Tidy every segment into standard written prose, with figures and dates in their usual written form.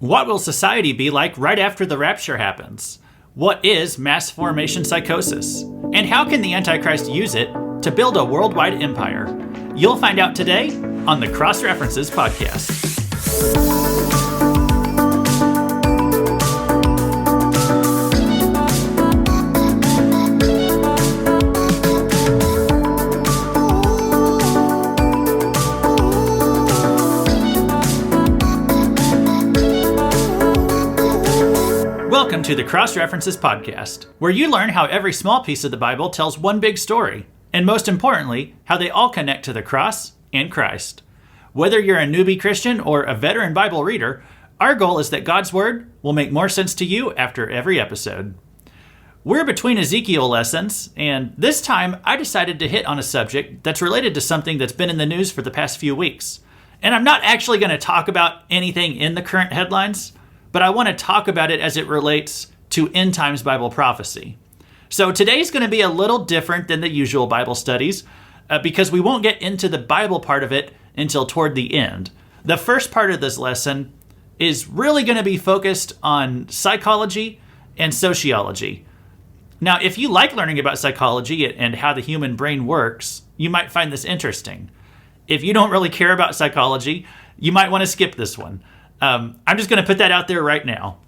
What will society be like right after the rapture happens? What is mass formation psychosis? And how can the Antichrist use it to build a worldwide empire? You'll find out today on the Cross References podcast. Welcome to the Cross References podcast, where you learn how every small piece of the Bible tells one big story, and most importantly, how they all connect to the cross and Christ. Whether you're a newbie Christian or a veteran Bible reader, our goal is that God's Word will make more sense to you after every episode. We're between Ezekiel lessons, and this time I decided to hit on a subject that's related to something that's been in the news for the past few weeks. And I'm not actually going to talk about anything in the current headlines, but I want to talk about it as it relates to end times Bible prophecy. So today's going to be a little different than the usual Bible studies because we won't get into the Bible part of it until toward the end. The first part of this lesson is really going to be focused on psychology and sociology. Now, if you like learning about psychology and how the human brain works, you might find this interesting. If you don't really care about psychology, you might want to skip this one. I'm just going to put that out there right now.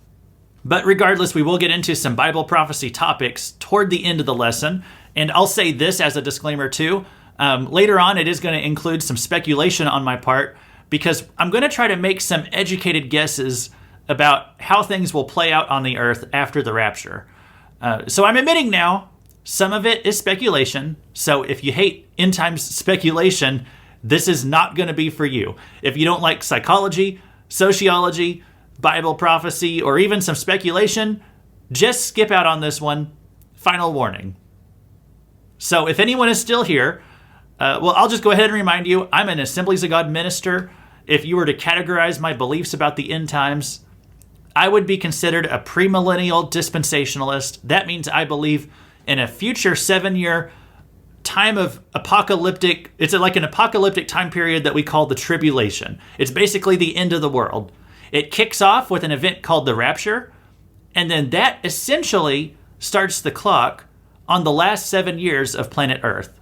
But regardless, we will get into some Bible prophecy topics toward the end of the lesson. And I'll say this as a disclaimer too. Later on, it is going to include some speculation on my part because I'm going to try to make some educated guesses about how things will play out on the earth after the rapture. So I'm admitting now, some of it is speculation. So if you hate end times speculation, this is not going to be for you. If you don't like psychology, sociology, Bible prophecy, or even some speculation, just skip out on this one. Final warning. So if anyone is still here, I'll just go ahead and remind you, I'm an Assemblies of God minister. If you were to categorize my beliefs about the end times, I would be considered a premillennial dispensationalist. That means I believe in a future 7-year time of apocalyptic, it's like an apocalyptic time period that we call the tribulation. It's basically the end of the world. It kicks off with an event called the Rapture, and then that essentially starts the clock on the last 7 years of planet Earth.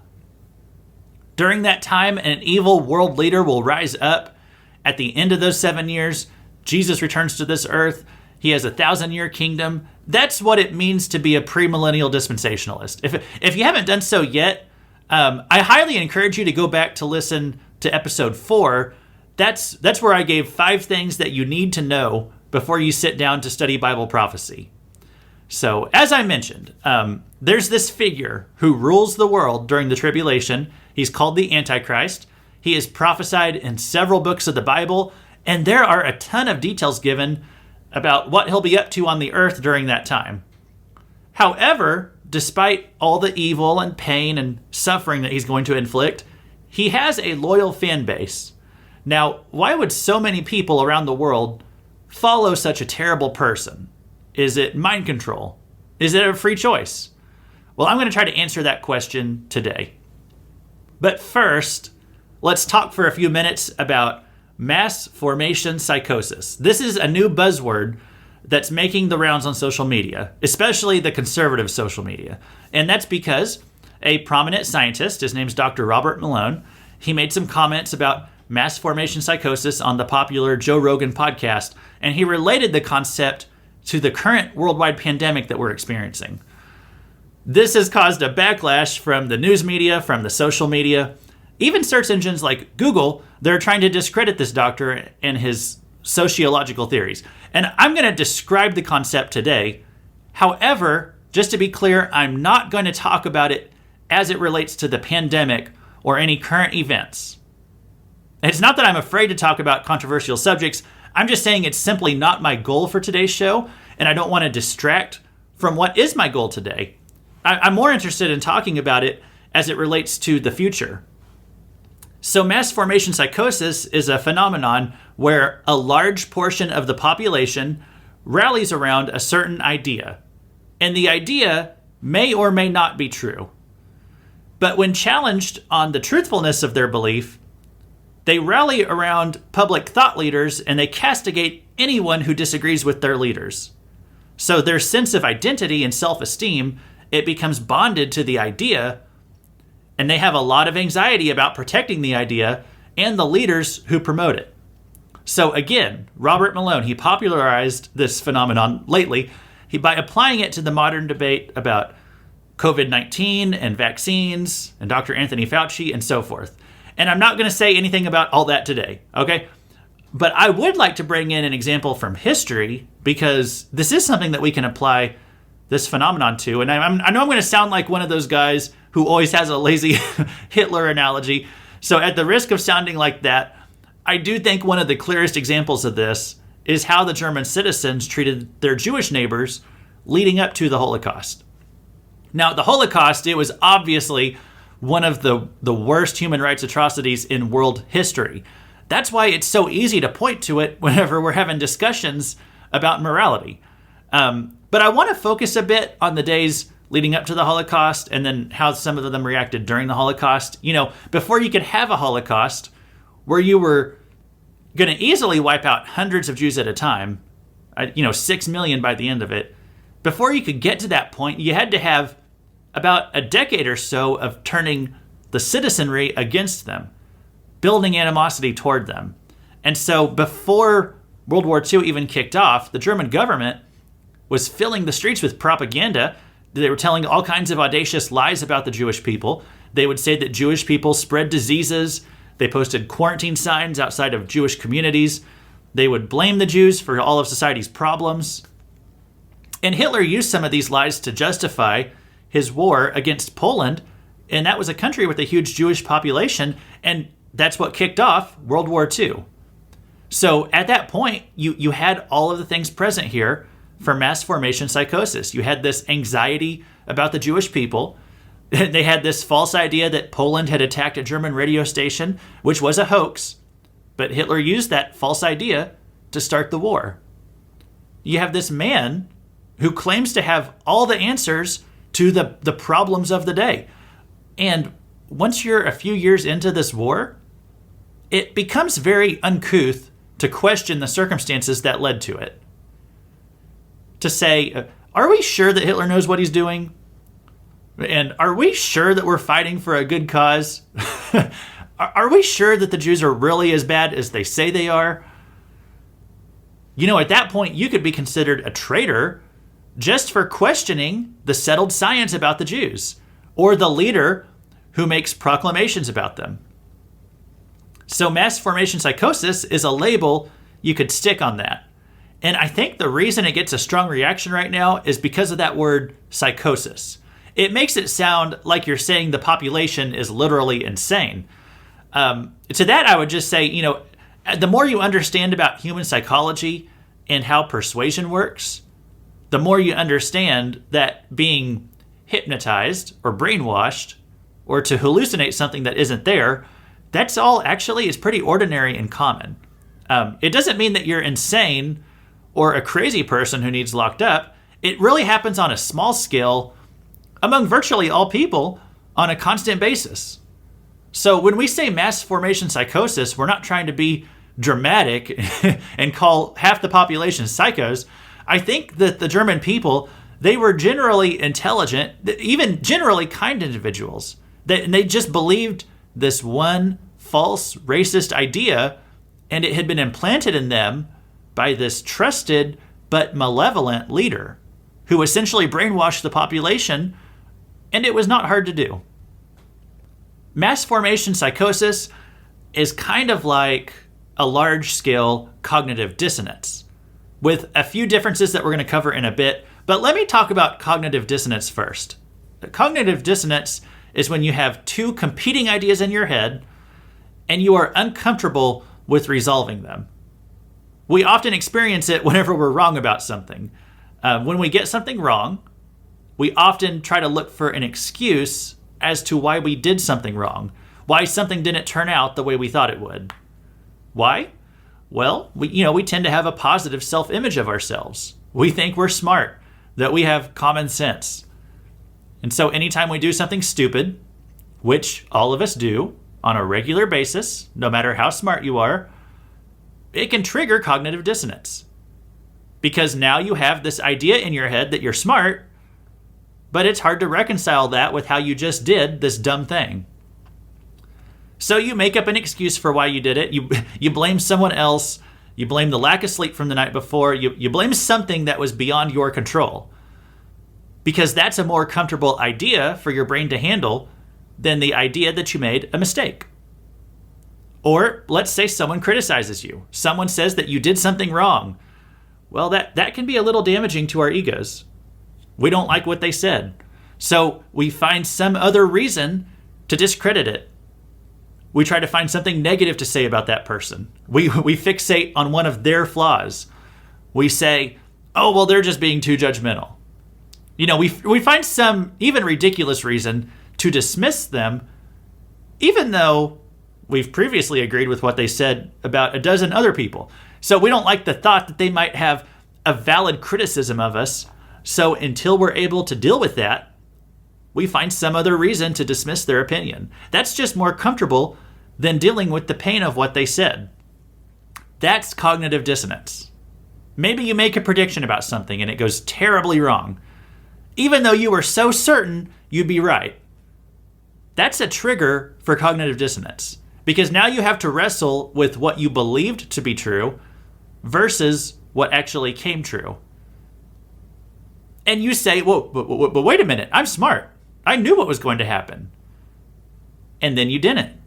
During that time, an evil world leader will rise up. At the end of those 7 years, Jesus returns to this earth. He has a 1,000-year kingdom. That's what it means to be a premillennial dispensationalist. If you haven't done so yet, I highly encourage you to go back to listen to episode 4. That's where I gave 5 things that you need to know before you sit down to study Bible prophecy. So, as I mentioned, there's this figure who rules the world during the tribulation. He's called the Antichrist. He is prophesied in several books of the Bible, and there are a ton of details given about what he'll be up to on the earth during that time. However, despite all the evil and pain and suffering that he's going to inflict, he has a loyal fan base. Now, why would so many people around the world follow such a terrible person? Is it mind control? Is it a free choice? Well, I'm going to try to answer that question today. But first, let's talk for a few minutes about Mass Formation Psychosis. This is a new buzzword that's making the rounds on social media, especially the conservative social media. And that's because a prominent scientist, his name's Dr. Robert Malone, he made some comments about mass formation psychosis on the popular Joe Rogan podcast, and he related the concept to the current worldwide pandemic that we're experiencing. This has caused a backlash from the news media, from the social media, even search engines like Google. They're trying to discredit this doctor and his sociological theories. And I'm going to describe the concept today. However, just to be clear, I'm not going to talk about it as it relates to the pandemic or any current events. It's not that I'm afraid to talk about controversial subjects. I'm just saying it's simply not my goal for today's show, and I don't want to distract from what is my goal today. I'm more interested in talking about it as it relates to the future. So mass formation psychosis is a phenomenon where a large portion of the population rallies around a certain idea, and the idea may or may not be true. But when challenged on the truthfulness of their belief, They rally around public thought leaders and they castigate anyone who disagrees with their leaders. So their sense of identity and self-esteem, it becomes bonded to the idea, and they have a lot of anxiety about protecting the idea and the leaders who promote it. So again, Robert Malone, he popularized this phenomenon lately by applying it to the modern debate about COVID-19 and vaccines and Dr. Anthony Fauci and so forth. And I'm not going to say anything about all that today, okay? But I would like to bring in an example from history because this is something that we can apply this phenomenon to. And I know I'm going to sound like one of those guys who always has a lazy Hitler analogy. So at the risk of sounding like that, I do think one of the clearest examples of this is how the German citizens treated their Jewish neighbors leading up to the Holocaust. Now, the Holocaust, it was obviously one of the worst human rights atrocities in world history. That's why it's so easy to point to it whenever we're having discussions about morality. But I want to focus a bit on the days leading up to the Holocaust and then how some of them reacted during the Holocaust. You know, before you could have a Holocaust where you were going to easily wipe out hundreds of Jews at a time, 6 million by the end of it, before you could get to that point, you had to have about a decade or so of turning the citizenry against them, building animosity toward them. And so before World War II even kicked off, the German government was filling the streets with propaganda. They were telling all kinds of audacious lies about the Jewish people. They would say that Jewish people spread diseases. They posted quarantine signs outside of Jewish communities. They would blame the Jews for all of society's problems. And Hitler used some of these lies to justify his war against Poland, and that was a country with a huge Jewish population, and that's what kicked off World War II. So at that point, you had all of the things present here for mass formation psychosis. You had this anxiety about the Jewish people. They had this false idea that Poland had attacked a German radio station, which was a hoax, but Hitler used that false idea to start the war. You have this man who claims to have all the answers to the problems of the day. And once you're a few years into this war, it becomes very uncouth to question the circumstances that led to it. To say, are we sure that Hitler knows what he's doing? And are we sure that we're fighting for a good cause? Are we sure that the Jews are really as bad as they say they are? At that point, you could be considered a traitor just for questioning the settled science about the Jews, or the leader who makes proclamations about them. So mass formation psychosis is a label you could stick on that. And I think the reason it gets a strong reaction right now is because of that word psychosis. It makes it sound like you're saying the population is literally insane. To that, I would just say, the more you understand about human psychology and how persuasion works, the more you understand that being hypnotized or brainwashed or to hallucinate something that isn't there, that's all actually is pretty ordinary and common. It doesn't mean that you're insane or a crazy person who needs locked up. It really happens on a small scale among virtually all people on a constant basis. So when we say mass formation psychosis, we're not trying to be dramatic and call half the population psychos. I think that the German people, they were generally intelligent, even generally kind individuals. They just believed this one false racist idea, and it had been implanted in them by this trusted but malevolent leader who essentially brainwashed the population, and it was not hard to do. Mass formation psychosis is kind of like a large-scale cognitive dissonance, with a few differences that we're going to cover in a bit. But let me talk about cognitive dissonance first. Cognitive dissonance is when you have two competing ideas in your head and you are uncomfortable with resolving them. We often experience it whenever we're wrong about something. When we get something wrong, we often try to look for an excuse as to why we did something wrong, why something didn't turn out the way we thought it would. Why? Well, we tend to have a positive self-image of ourselves. We think we're smart, that we have common sense. And so anytime we do something stupid, which all of us do, on a regular basis, no matter how smart you are, it can trigger cognitive dissonance. Because now you have this idea in your head that you're smart, but it's hard to reconcile that with how you just did this dumb thing. So you make up an excuse for why you did it. You blame someone else. You blame the lack of sleep from the night before. You blame something that was beyond your control. Because that's a more comfortable idea for your brain to handle than the idea that you made a mistake. Or let's say someone criticizes you. Someone says that you did something wrong. Well, that can be a little damaging to our egos. We don't like what they said. So we find some other reason to discredit it. We try to find something negative to say about that person. We fixate on one of their flaws. We say, oh, well, they're just being too judgmental. We find some even ridiculous reason to dismiss them, even though we've previously agreed with what they said about a dozen other people. So we don't like the thought that they might have a valid criticism of us. So until we're able to deal with that, we find some other reason to dismiss their opinion. That's just more comfortable than dealing with the pain of what they said. That's cognitive dissonance. Maybe you make a prediction about something and it goes terribly wrong, even though you were so certain you'd be right. That's a trigger for cognitive dissonance, because now you have to wrestle with what you believed to be true versus what actually came true. And you say, whoa, but wait a minute, I'm smart. I knew what was going to happen. And then you didn't.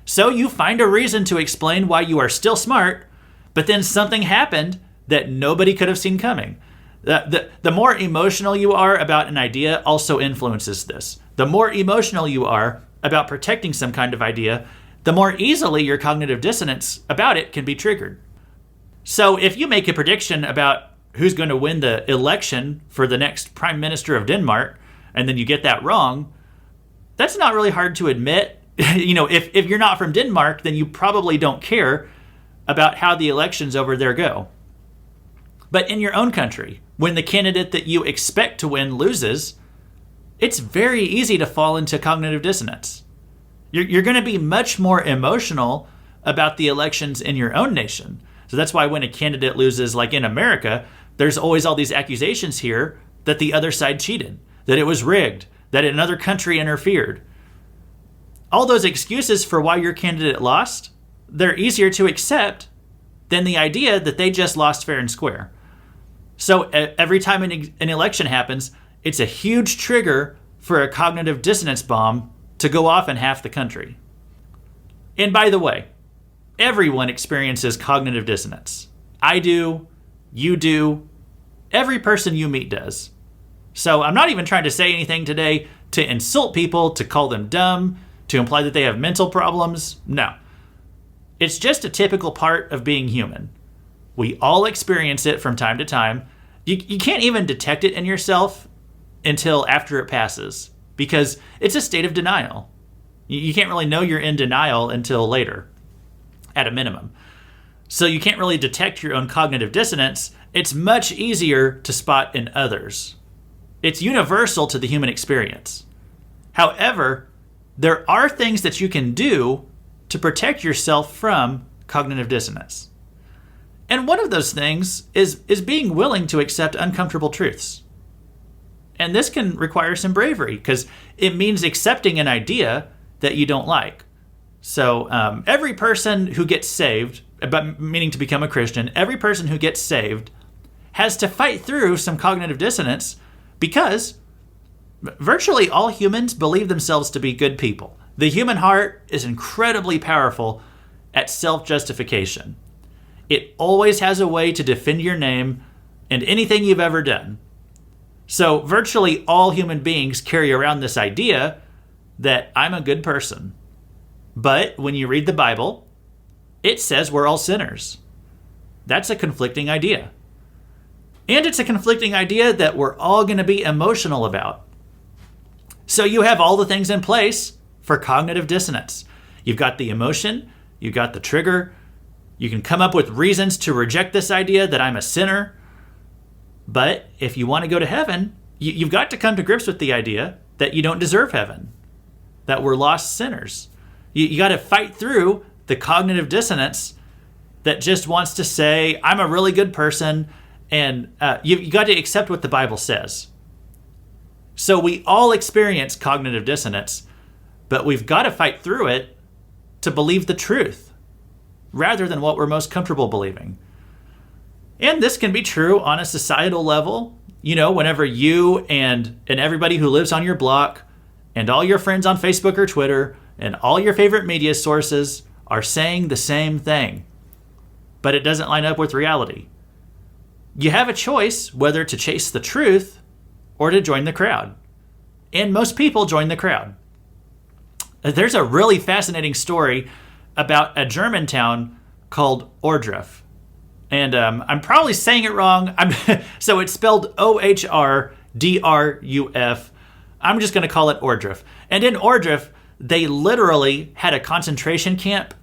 So you find a reason to explain why you are still smart, but then something happened that nobody could have seen coming. The more emotional you are about an idea also influences this. The more emotional you are about protecting some kind of idea, the more easily your cognitive dissonance about it can be triggered. So if you make a prediction about who's going to win the election for the next prime minister of Denmark, and then you get that wrong, that's not really hard to admit. If you're not from Denmark, then you probably don't care about how the elections over there go. But in your own country, when the candidate that you expect to win loses, it's very easy to fall into cognitive dissonance. You're going to be much more emotional about the elections in your own nation. So that's why when a candidate loses, like in America, there's always all these accusations here that the other side cheated, that it was rigged, that another country interfered. All those excuses for why your candidate lost, they're easier to accept than the idea that they just lost fair and square. So every time an election happens, it's a huge trigger for a cognitive dissonance bomb to go off in half the country. And by the way, everyone experiences cognitive dissonance. I do, you do, every person you meet does. So I'm not even trying to say anything today to insult people, to call them dumb, to imply that they have mental problems. No. It's just a typical part of being human. We all experience it from time to time. You can't even detect it in yourself until after it passes, because it's a state of denial. You can't really know you're in denial until later, at a minimum. So you can't really detect your own cognitive dissonance. It's much easier to spot in others. It's universal to the human experience. However, there are things that you can do to protect yourself from cognitive dissonance. And one of those things is being willing to accept uncomfortable truths. And this can require some bravery, because it means accepting an idea that you don't like. So every person who gets saved, meaning to become a Christian, every person who gets saved has to fight through some cognitive dissonance, because virtually all humans believe themselves to be good people. The human heart is incredibly powerful at self-justification. It always has a way to defend your name and anything you've ever done. So virtually all human beings carry around this idea that I'm a good person. But when you read the Bible, it says we're all sinners. That's a conflicting idea. And it's a conflicting idea that we're all going to be emotional about. So you have all the things in place for cognitive dissonance. You've got the emotion, you've got the trigger, you can come up with reasons to reject this idea that I'm a sinner. But if you want to go to heaven, you've got to come to grips with the idea that you don't deserve heaven, that we're lost sinners. You got to fight through the cognitive dissonance that just wants to say, I'm a really good person, and you got to accept what the Bible says. So we all experience cognitive dissonance, but we've got to fight through it to believe the truth rather than what we're most comfortable believing. And this can be true on a societal level. Whenever you and everybody who lives on your block and all your friends on Facebook or Twitter and all your favorite media sources are saying the same thing, but it doesn't line up with reality. You have a choice whether to chase the truth or to join the crowd. And most people join the crowd. There's a really fascinating story about a German town called Ohrdruf. And I'm probably saying it wrong. So it's spelled Ohrdruf. I'm just going to call it Ohrdruf. And in Ohrdruf, they literally had a concentration camp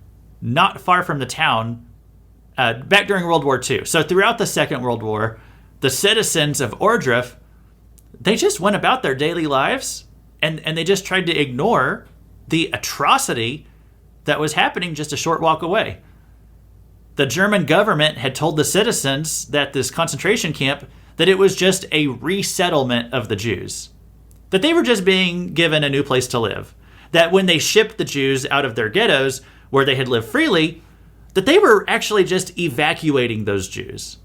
not far from the town back during World War II. So throughout the Second World War, the citizens of Ohrdruf, they just went about their daily lives and they just tried to ignore the atrocity that was happening just a short walk away. The German government had told the citizens that this concentration camp, that it was just a resettlement of the Jews, that they were just being given a new place to live, that when they shipped the Jews out of their ghettos where they had lived freely, that they were actually just evacuating those Jews.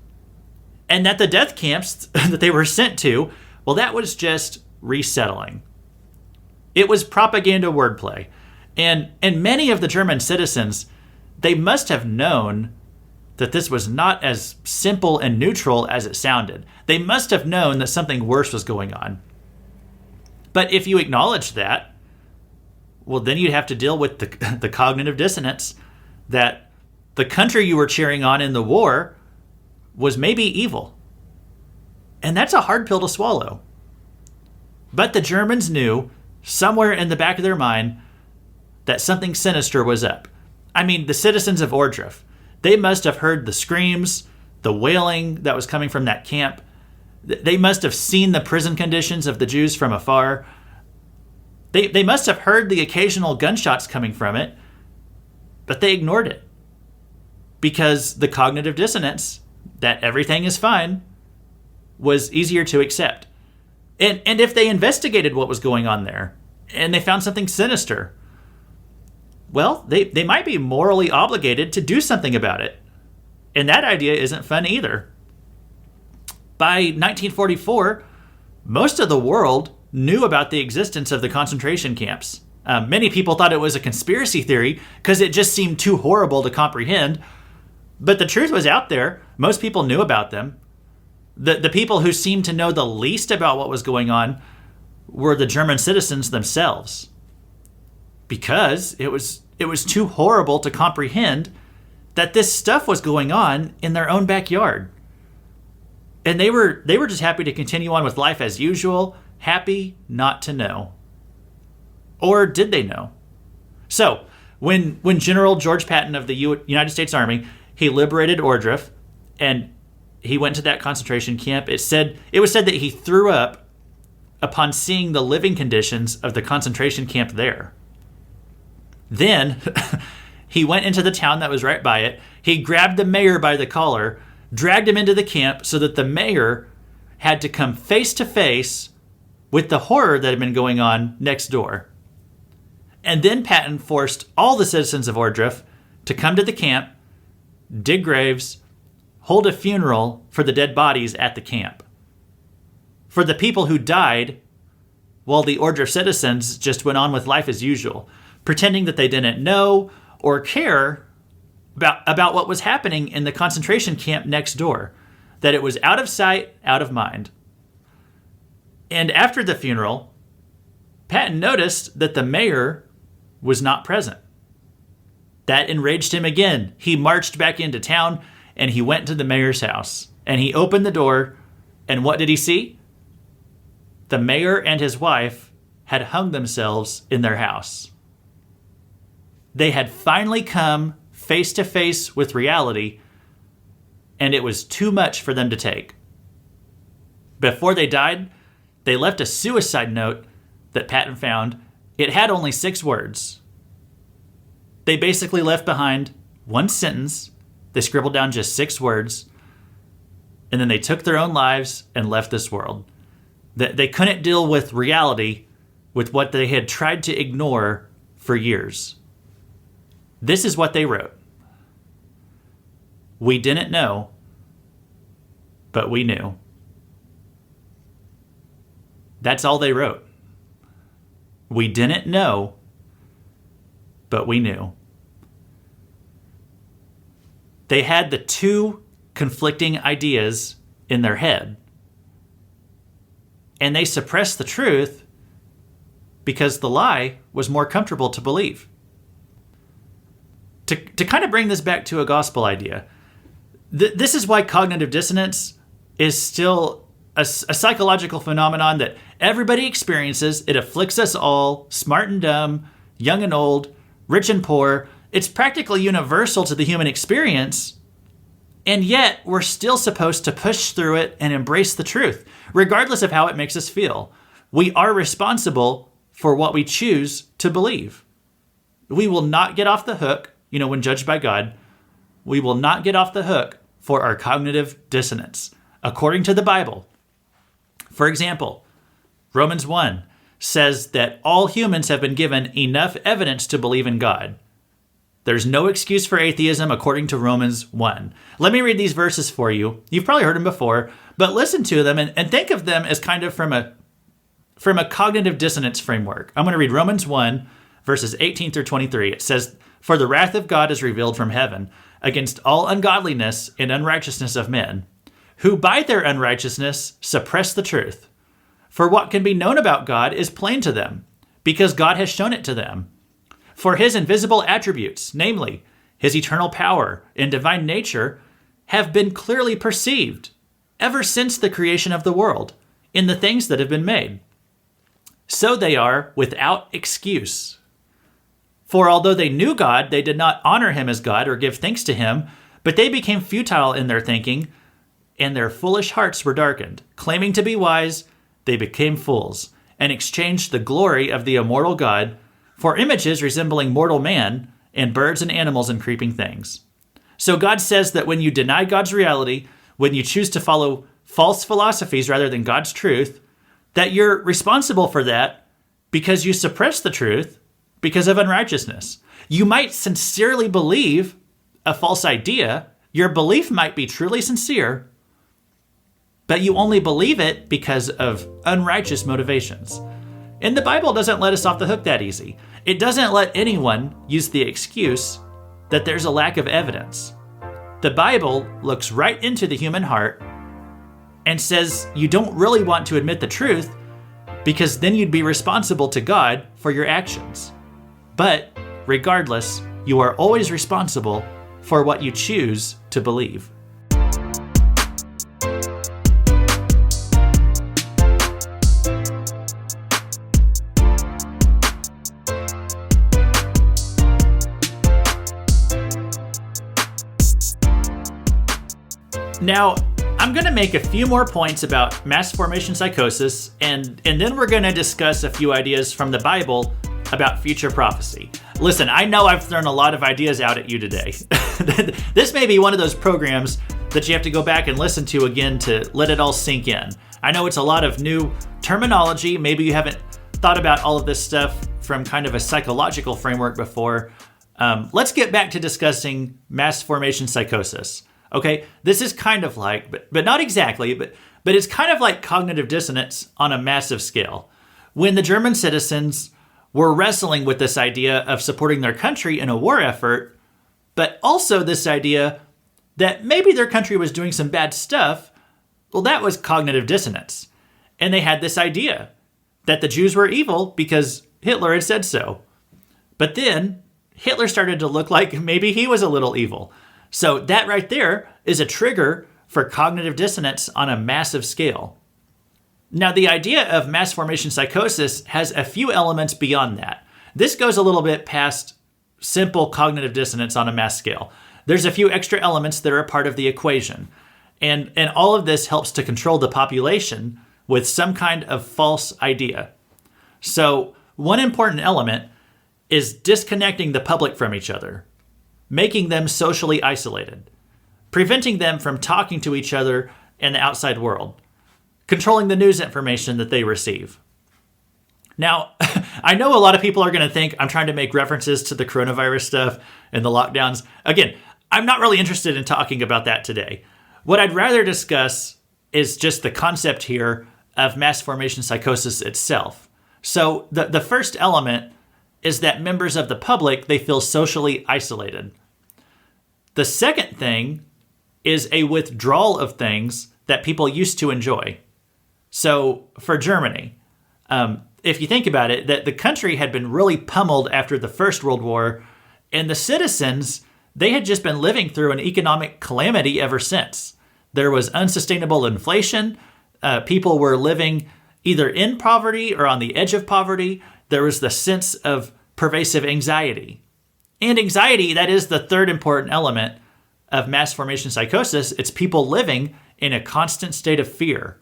And that the death camps that they were sent to, well, that was just resettling. It was propaganda wordplay. And many of the German citizens, they must have known that this was not as simple and neutral as it sounded. They must have known that something worse was going on. But if you acknowledge that, well, then you'd have to deal with the cognitive dissonance that the country you were cheering on in the war was maybe evil. And that's a hard pill to swallow. But the Germans knew, somewhere in the back of their mind, that something sinister was up. I mean, the citizens of Ohrdruf, they must have heard the screams, the wailing that was coming from that camp. They must have seen the prison conditions of the Jews from afar. They must have heard the occasional gunshots coming from it, but they ignored it. Because the cognitive dissonance, that everything is fine, was easier to accept. And if they investigated what was going on there, and they found something sinister, well, they might be morally obligated to do something about it. And that idea isn't fun either. By 1944, most of the world knew about the existence of the concentration camps. Many people thought it was a conspiracy theory because it just seemed too horrible to comprehend. But the truth was out there. Most people knew about them. The people who seemed to know the least about what was going on were the German citizens themselves. Because it was too horrible to comprehend that this stuff was going on in their own backyard. And they were just happy to continue on with life as usual, happy not to know. Or did they know? So, when General George Patton of the United States Army, he liberated Ohrdruf, and he went to that concentration camp, it was said that he threw up upon seeing the living conditions of the concentration camp there. Then he went into the town that was right by it. He grabbed the mayor by the collar, dragged him into the camp so that the mayor had to come face to face with the horror that had been going on next door. And then Patton forced all the citizens of Ohrdruf to come to the camp, dig graves, hold a funeral for the dead bodies at the camp. For the people who died, while the Ohrdruf citizens just went on with life as usual, pretending that they didn't know or care about what was happening in the concentration camp next door, that it was out of sight, out of mind. And after the funeral, Patton noticed that the mayor was not present. That enraged him again. He marched back into town and he went to the mayor's house. And he opened the door, and what did he see? The mayor and his wife had hung themselves in their house. They had finally come face to face with reality, and it was too much for them to take. Before they died, they left a suicide note that Patton found. It had only 6 words. They basically left behind one sentence. They scribbled down just 6 words, and then they took their own lives and left this world. They couldn't deal with reality, with what they had tried to ignore for years. This is what they wrote. We didn't know, but we knew. That's all they wrote. We didn't know, but we knew. They had the 2 conflicting ideas in their head, and they suppressed the truth because the lie was more comfortable to believe. To kind of bring this back to a gospel idea, this is why cognitive dissonance is still a psychological phenomenon that everybody experiences. It afflicts us all, smart and dumb, young and old, rich and poor. It's practically universal to the human experience, and yet we're still supposed to push through it and embrace the truth, regardless of how it makes us feel. We are responsible for what we choose to believe. We will not get off the hook, when judged by God. We will not get off the hook for our cognitive dissonance, according to the Bible. For example, Romans 1 says that all humans have been given enough evidence to believe in God. There's no excuse for atheism according to Romans 1. Let me read these verses for you. You've probably heard them before, but listen to them and think of them as kind of from a cognitive dissonance framework. I'm going to read Romans 1, verses 18 through 23. It says, "For the wrath of God is revealed from heaven against all ungodliness and unrighteousness of men, who by their unrighteousness suppress the truth. For what can be known about God is plain to them, because God has shown it to them. For his invisible attributes, namely his eternal power and divine nature, have been clearly perceived ever since the creation of the world in the things that have been made. So they are without excuse. For although they knew God, they did not honor him as God or give thanks to him, but they became futile in their thinking, and their foolish hearts were darkened. Claiming to be wise, they became fools, and exchanged the glory of the immortal God for images resembling mortal man and birds and animals and creeping things." So God says that when you deny God's reality, when you choose to follow false philosophies rather than God's truth, that you're responsible for that because you suppress the truth because of unrighteousness. You might sincerely believe a false idea. Your belief might be truly sincere, but you only believe it because of unrighteous motivations. And the Bible doesn't let us off the hook that easy. It doesn't let anyone use the excuse that there's a lack of evidence. The Bible looks right into the human heart and says you don't really want to admit the truth because then you'd be responsible to God for your actions. But regardless, you are always responsible for what you choose to believe. Now, I'm going to make a few more points about mass formation psychosis, and then we're going to discuss a few ideas from the Bible about future prophecy. Listen, I know I've thrown a lot of ideas out at you today. This may be one of those programs that you have to go back and listen to again to let it all sink in. I know it's a lot of new terminology. Maybe you haven't thought about all of this stuff from kind of a psychological framework before. Let's get back to discussing mass formation psychosis. Okay, this is kind of like, but not exactly, but it's kind of like cognitive dissonance on a massive scale. When the German citizens were wrestling with this idea of supporting their country in a war effort, but also this idea that maybe their country was doing some bad stuff, well, that was cognitive dissonance. And they had this idea that the Jews were evil because Hitler had said so. But then Hitler started to look like maybe he was a little evil. So that right there is a trigger for cognitive dissonance on a massive scale. Now, the idea of mass formation psychosis has a few elements beyond that. This goes a little bit past simple cognitive dissonance on a mass scale. There's a few extra elements that are a part of the equation. And all of this helps to control the population with some kind of false idea. So one important element is disconnecting the public from each other, making them socially isolated, preventing them from talking to each other in the outside world, controlling the news information that they receive. Now, I know a lot of people are going to think I'm trying to make references to the coronavirus stuff and the lockdowns. Again, I'm not really interested in talking about that today. What I'd rather discuss is just the concept here of mass formation psychosis itself. So the first element is that members of the public, they feel socially isolated. The second thing is a withdrawal of things that people used to enjoy. So for Germany, if you think about it, that the country had been really pummeled after the First World War, and the citizens, they had just been living through an economic calamity ever since. There was unsustainable inflation. People were living either in poverty or on the edge of poverty. There was the sense of pervasive anxiety. And anxiety, that is the third important element of mass formation psychosis. It's people living in a constant state of fear.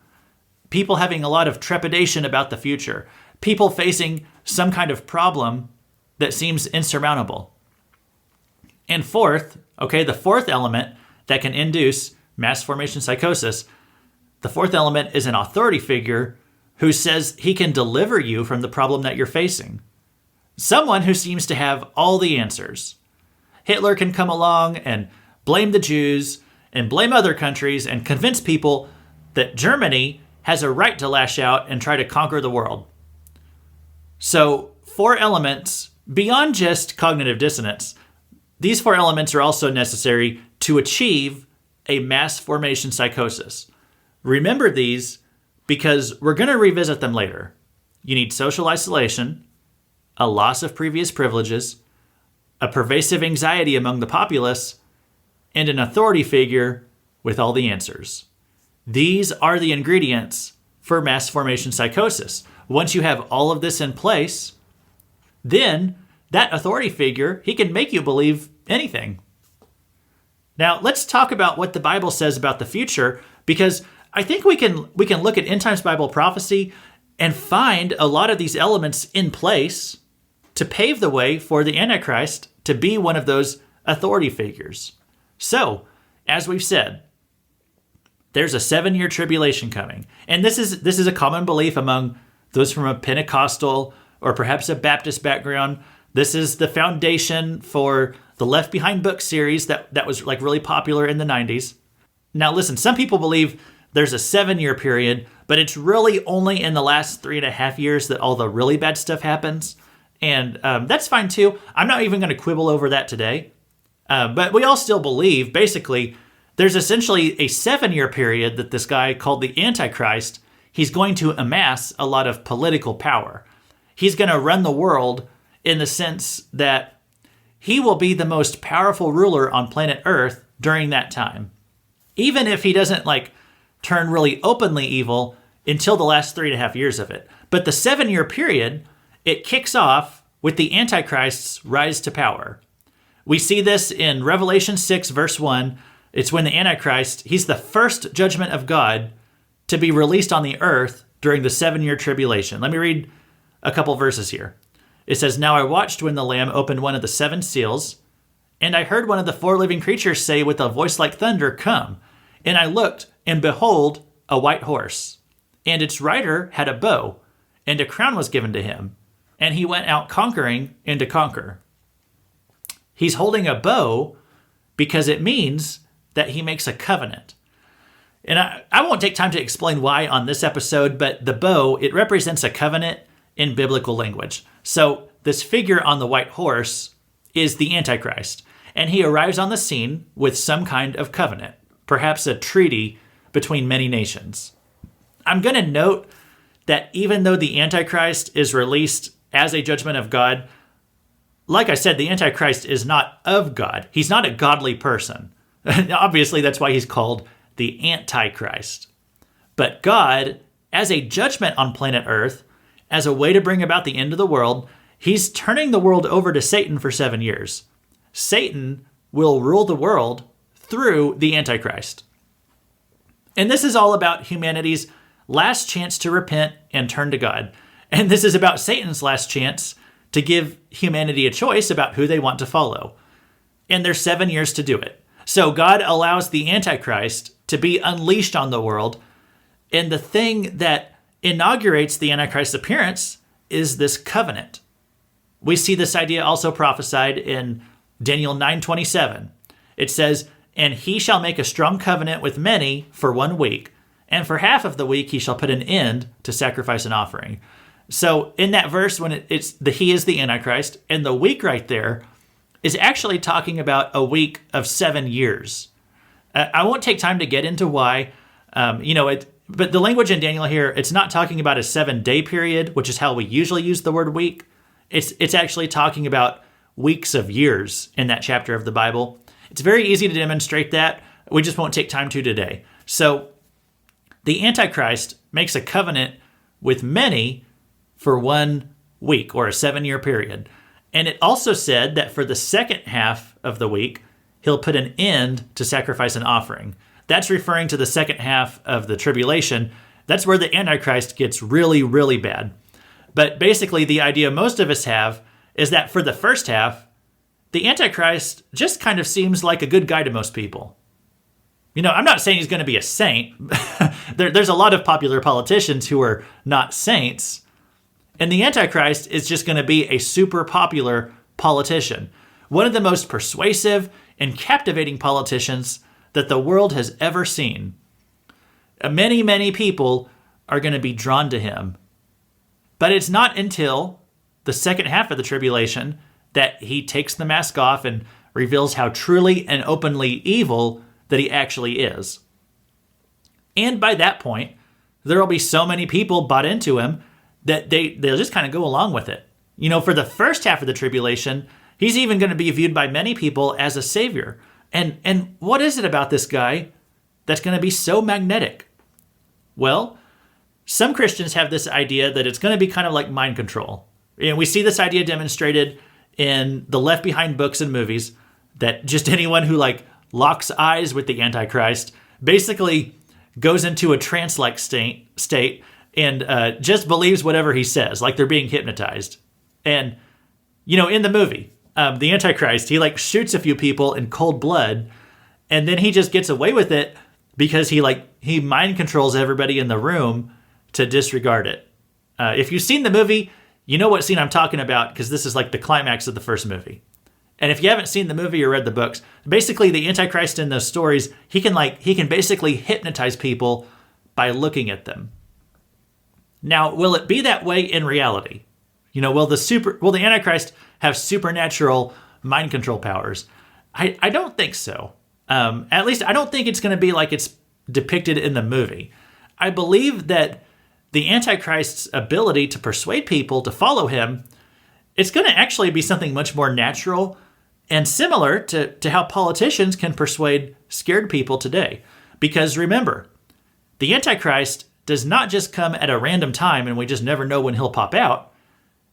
People having a lot of trepidation about the future. People facing some kind of problem that seems insurmountable. And fourth, the fourth element that can induce mass formation psychosis, the fourth element is an authority figure who says he can deliver you from the problem that you're facing. Someone who seems to have all the answers. Hitler can come along and blame the Jews and blame other countries and convince people that Germany has a right to lash out and try to conquer the world. So, 4 elements, beyond just cognitive dissonance, these 4 elements are also necessary to achieve a mass formation psychosis. Remember these because we're going to revisit them later. You need social isolation, a loss of previous privileges, a pervasive anxiety among the populace, and an authority figure with all the answers. These are the ingredients for mass formation psychosis. Once you have all of this in place, then that authority figure, he can make you believe anything. Now, let's talk about what the Bible says about the future, because I think we can look at end times Bible prophecy and find a lot of these elements in place to pave the way for the Antichrist to be one of those authority figures. So, as we've said, there's a 7-year tribulation coming. And this is a common belief among those from a Pentecostal or perhaps a Baptist background. This is the foundation for the Left Behind book series that was like really popular in the 90s. Now listen, some people believe there's a 7-year period, but it's really only in the last 3.5 years that all the really bad stuff happens. And that's fine too. I'm not even going to quibble over that today. But we all still believe, basically, there's essentially a 7-year period that this guy called the Antichrist, he's going to amass a lot of political power. He's going to run the world in the sense that he will be the most powerful ruler on planet Earth during that time. Even if he doesn't turn really openly evil until the last 3.5 years of it. But the 7-year period, it kicks off with the Antichrist's rise to power. We see this in Revelation 6, verse 1. It's when the Antichrist, he's the first judgment of God to be released on the earth during the 7-year tribulation. Let me read a couple verses here. It says, "Now I watched when the Lamb opened one of the 7 seals, and I heard one of the 4 living creatures say with a voice like thunder, 'Come.' And I looked, and behold, a white horse. And its rider had a bow, and a crown was given to him. And he went out conquering and to conquer." He's holding a bow because it means that he makes a covenant. And I won't take time to explain why on this episode, but the bow, it represents a covenant in biblical language. So this figure on the white horse is the Antichrist, and he arrives on the scene with some kind of covenant, perhaps a treaty between many nations. I'm going to note that even though the Antichrist is released as a judgment of God, like I said, the Antichrist is not of God. He's not a godly person. Obviously, that's why he's called the Antichrist. But God, as a judgment on planet Earth, as a way to bring about the end of the world, he's turning the world over to Satan for 7 years. Satan will rule the world through the Antichrist. And this is all about humanity's last chance to repent and turn to God. And this is about Satan's last chance to give humanity a choice about who they want to follow. And there's 7 years to do it. So God allows the Antichrist to be unleashed on the world. And the thing that inaugurates the Antichrist's appearance is this covenant. We see this idea also prophesied in Daniel 9:27. It says, "And he shall make a strong covenant with many for 1 week, and for half of the week he shall put an end to sacrifice and offering." So in that verse, when he is the Antichrist, and the week right there is actually talking about a week of 7 years. I won't take time to get into why, but the language in Daniel here, it's not talking about a 7-day period, which is how we usually use the word week. It's actually talking about weeks of years in that chapter of the Bible. It's very easy to demonstrate that. We just won't take time to today. So the Antichrist makes a covenant with many for 1 week or a 7-year period. And it also said that for the second half of the week, he'll put an end to sacrifice and offering. That's referring to the second half of the tribulation. That's where the Antichrist gets really, really bad. But basically, the idea most of us have is that for the first half, the Antichrist just kind of seems like a good guy to most people. I'm not saying he's going to be a saint. There's a lot of popular politicians who are not saints. And the Antichrist is just going to be a super popular politician. One of the most persuasive and captivating politicians that the world has ever seen. Many, many people are going to be drawn to him. But it's not until the second half of the tribulation that he takes the mask off and reveals how truly and openly evil that he actually is. And by that point, there will be so many people bought into him that they'll just kind of go along with it. For the first half of the tribulation, he's even going to be viewed by many people as a savior. And what is it about this guy that's going to be so magnetic? Well, some Christians have this idea that it's going to be kind of like mind control. And we see this idea demonstrated in the Left Behind books and movies, that just anyone who locks eyes with the Antichrist basically goes into a trance-like state and just believes whatever he says, like they're being hypnotized. And, in the movie, the Antichrist, he shoots a few people in cold blood, and then he just gets away with it because he mind controls everybody in the room to disregard it. If you've seen the movie, you know what scene I'm talking about, because this is the climax of the first movie. And if you haven't seen the movie or read the books, basically the Antichrist in those stories, he can basically hypnotize people by looking at them. Now, will it be that way in reality? Will the Antichrist have supernatural mind control powers? I don't think so. At least I don't think it's going to be like it's depicted in the movie. I believe that the Antichrist's ability to persuade people to follow him, it's going to actually be something much more natural and similar to how politicians can persuade scared people today. Because remember, the Antichrist does not just come at a random time and we just never know when he'll pop out.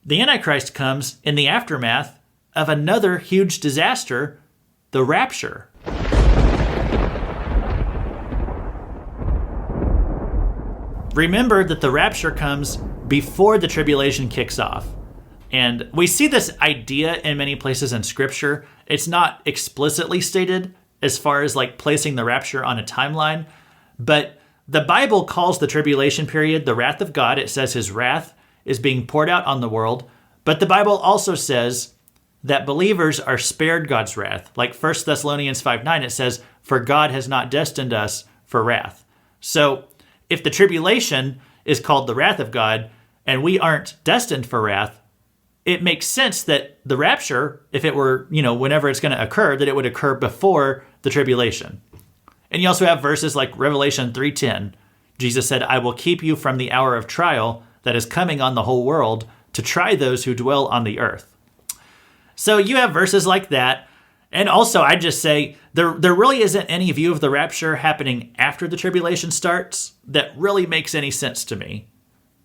The Antichrist comes in the aftermath of another huge disaster, the Rapture. Remember that the Rapture comes before the tribulation kicks off. And we see this idea in many places in Scripture. It's not explicitly stated as far as placing the Rapture on a timeline, but the Bible calls the tribulation period the wrath of God. It says his wrath is being poured out on the world. But the Bible also says that believers are spared God's wrath. Like 1 Thessalonians 5:9, it says, "For God has not destined us for wrath." So if the tribulation is called the wrath of God and we aren't destined for wrath, it makes sense that the rapture, if it were, whenever it's going to occur, that it would occur before the tribulation. And you also have verses like Revelation 3:10. Jesus said, "I will keep you from the hour of trial that is coming on the whole world to try those who dwell on the earth." So you have verses like that. And also, I'd just say there really isn't any view of the rapture happening after the tribulation starts that really makes any sense to me.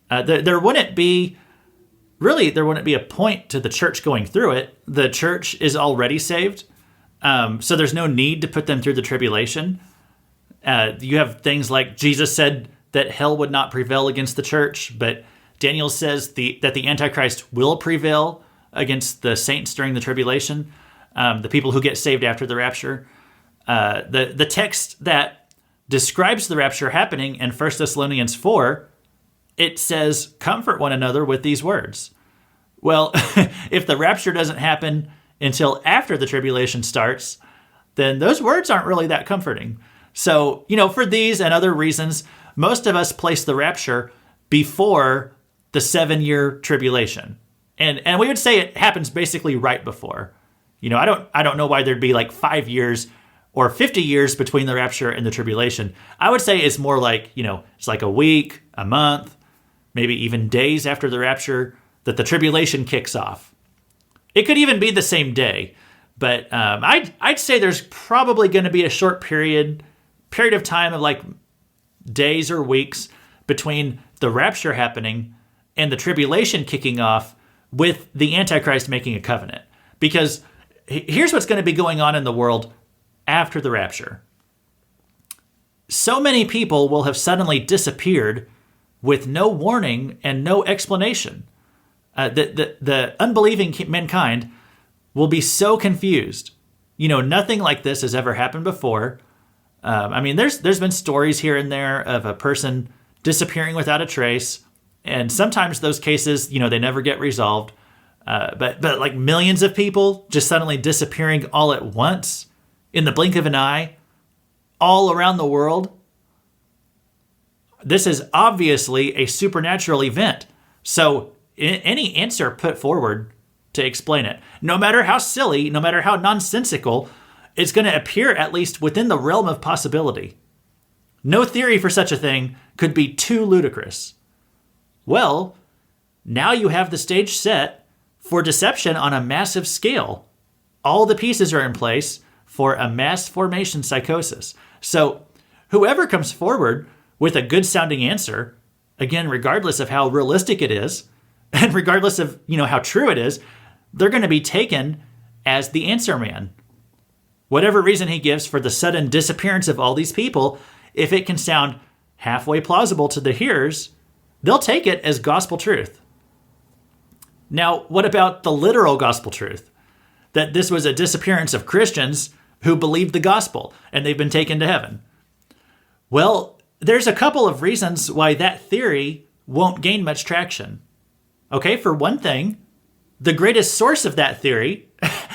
There wouldn't be a point to the church going through it. The church is already saved, so there's no need to put them through the tribulation. You have things like Jesus said that hell would not prevail against the church, but Daniel says that the Antichrist will prevail against the saints during the tribulation, the people who get saved after the rapture. The text that describes the rapture happening in 1 Thessalonians 4, it says, comfort one another with these words. Well, if the rapture doesn't happen until after the tribulation starts, then those words aren't really that comforting. So, for these and other reasons, most of us place the rapture before the 7-year tribulation. And we would say it happens basically right before. I don't know why there'd be like 5 years or 50 years between the rapture and the tribulation. I would say it's more like, it's like a week, a month, maybe even days after the rapture that the tribulation kicks off. It could even be the same day, but I'd say there's probably going to be a short period of time of like days or weeks between the rapture happening and the tribulation kicking off with the Antichrist making a covenant. Because here's what's going to be going on in the world after the rapture. So many people will have suddenly disappeared with no warning and no explanation. The unbelieving mankind will be so confused. Nothing like this has ever happened before. There's been stories here and there of a person disappearing without a trace, and sometimes those cases, they never get resolved. But like millions of people just suddenly disappearing all at once in the blink of an eye, all around the world. This is obviously a supernatural event. So any answer put forward to explain it, no matter how silly, no matter how nonsensical, it's going to appear at least within the realm of possibility. No theory for such a thing could be too ludicrous. Well, now you have the stage set for deception on a massive scale. All the pieces are in place for a mass formation psychosis. So whoever comes forward with a good sounding answer, again, regardless of how realistic it is, and regardless of, how true it is, they're going to be taken as the answer man. Whatever reason he gives for the sudden disappearance of all these people, if it can sound halfway plausible to the hearers, they'll take it as gospel truth. Now, what about the literal gospel truth? That this was a disappearance of Christians who believed the gospel and they've been taken to heaven. Well, there's a couple of reasons why that theory won't gain much traction. Okay, for one thing, the greatest source of that theory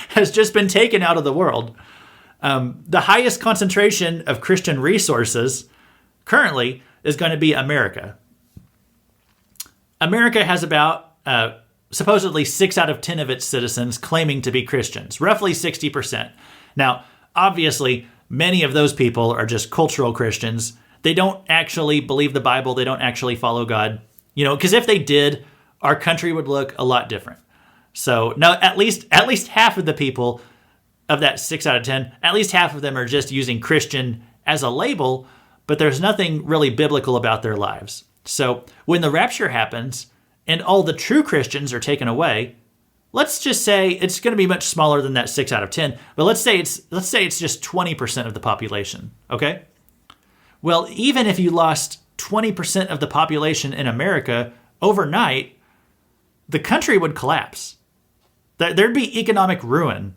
has just been taken out of the world. The highest concentration of Christian resources currently is going to be America. America has about supposedly 6 out of 10 of its citizens claiming to be Christians, roughly 60%. Now, obviously, many of those people are just cultural Christians. They don't actually believe the Bible. They don't actually follow God. Because if they did, our country would look a lot different. So now at least half of the people of that 6 out of 10, at least half of them are just using Christian as a label, but there's nothing really biblical about their lives. So when the rapture happens and all the true Christians are taken away, let's just say it's going to be much smaller than that 6 out of 10, but let's say it's just 20% of the population, okay? Well, even if you lost 20% of the population in America overnight, the country would collapse. There'd be economic ruin.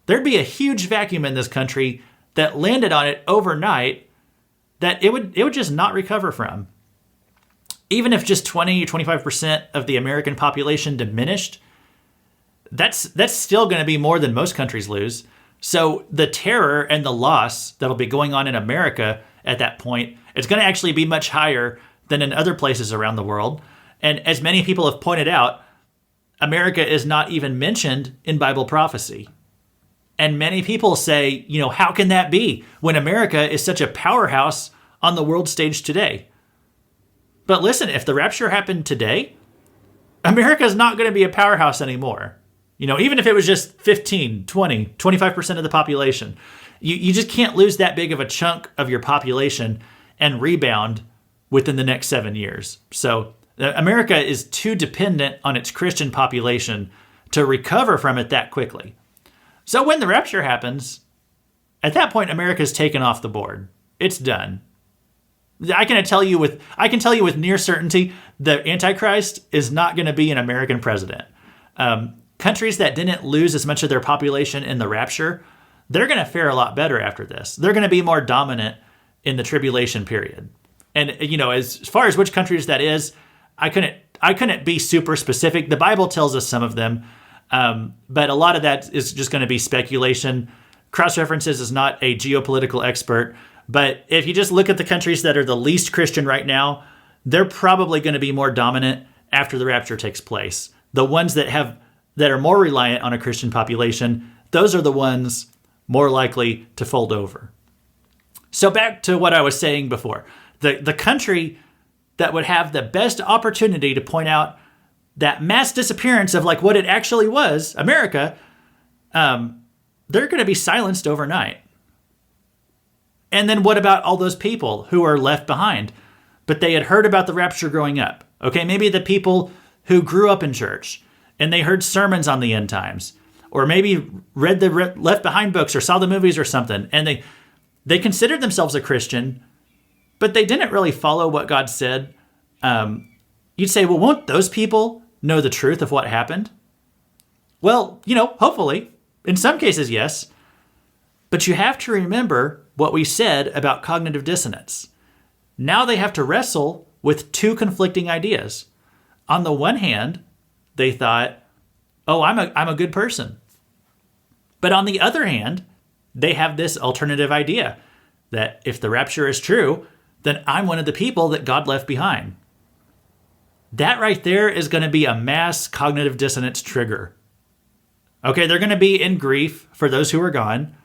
There'd be a huge vacuum in this country that landed on it overnight that it would just not recover from. Even if just 20 or 25% of the American population diminished, that's still going to be more than most countries lose. So the terror and the loss that'll be going on in America at that point, it's going to actually be much higher than in other places around the world. And as many people have pointed out, America is not even mentioned in Bible prophecy. And many people say, how can that be when America is such a powerhouse on the world stage today? But listen, if the rapture happened today, America is not going to be a powerhouse anymore. Even if it was just 15, 20, 25% of the population, you just can't lose that big of a chunk of your population and rebound within the next 7 years. So America is too dependent on its Christian population to recover from it that quickly. So when the rapture happens, at that point, America's taken off the board. It's done. I can tell you with near certainty, the Antichrist is not going to be an American president. Countries that didn't lose as much of their population in the rapture, they're going to fare a lot better after this. They're going to be more dominant in the tribulation period. And, as far as which countries that is, I couldn't be super specific. The Bible tells us some of them, but a lot of that is just going to be speculation. Cross References is not a geopolitical expert, but if you just look at the countries that are the least Christian right now, they're probably going to be more dominant after the rapture takes place. The ones that are more reliant on a Christian population, those are the ones more likely to fold over. So back to what I was saying before. The country that would have the best opportunity to point out that mass disappearance of like what it actually was, America, they're going to be silenced overnight. And then what about all those people who are left behind, but they had heard about the rapture growing up? Okay, maybe the people who grew up in church and they heard sermons on the end times, or maybe read the Left Behind books or saw the movies or something, and they considered themselves a Christian, but they didn't really follow what God said. You'd say, well, won't those people know the truth of what happened? Well, hopefully. In some cases, yes. But you have to remember what we said about cognitive dissonance. Now they have to wrestle with two conflicting ideas. On the one hand, they thought, oh, I'm a good person. But on the other hand, they have this alternative idea that if the rapture is true, then I'm one of the people that God left behind. That right there is going to be a mass cognitive dissonance trigger. Okay, they're going to be in grief for those who are gone.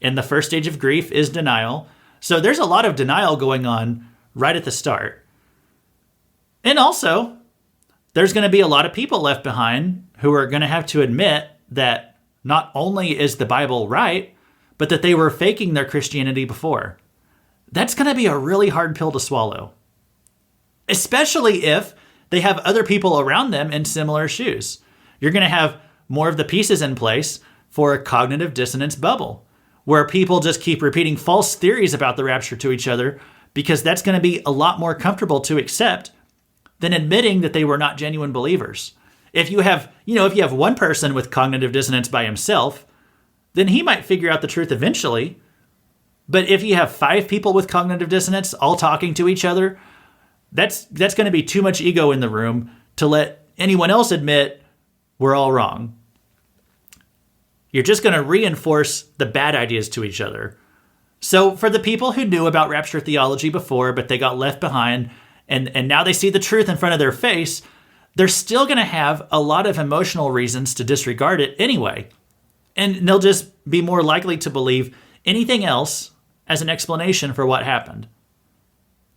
And the first stage of grief is denial. So there's a lot of denial going on right at the start. And also, there's going to be a lot of people left behind who are going to have to admit that not only is the Bible right, but that they were faking their Christianity before. That's going to be a really hard pill to swallow, especially if they have other people around them in similar shoes. You're going to have more of the pieces in place for a cognitive dissonance bubble, where people just keep repeating false theories about the rapture to each other because that's going to be a lot more comfortable to accept than admitting that they were not genuine believers. If you have one person with cognitive dissonance by himself, then he might figure out the truth eventually. But if you have 5 people with cognitive dissonance all talking to each other, that's going to be too much ego in the room to let anyone else admit we're all wrong. You're just going to reinforce the bad ideas to each other. So for the people who knew about rapture theology before, but they got left behind, and now they see the truth in front of their face, they're still going to have a lot of emotional reasons to disregard it anyway. And they'll just be more likely to believe anything else as an explanation for what happened.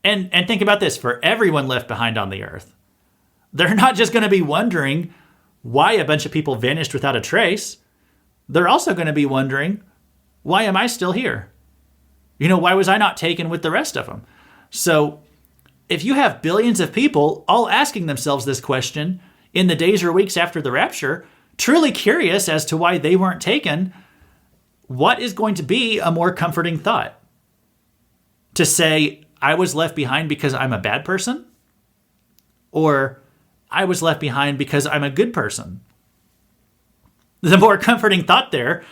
And think about this, for everyone left behind on the earth. They're not just going to be wondering why a bunch of people vanished without a trace. They're also going to be wondering, why am I still here? Why was I not taken with the rest of them? So if you have billions of people all asking themselves this question in the days or weeks after the rapture, truly curious as to why they weren't taken, what is going to be a more comforting thought? To say, I was left behind because I'm a bad person? Or I was left behind because I'm a good person? The more comforting thought there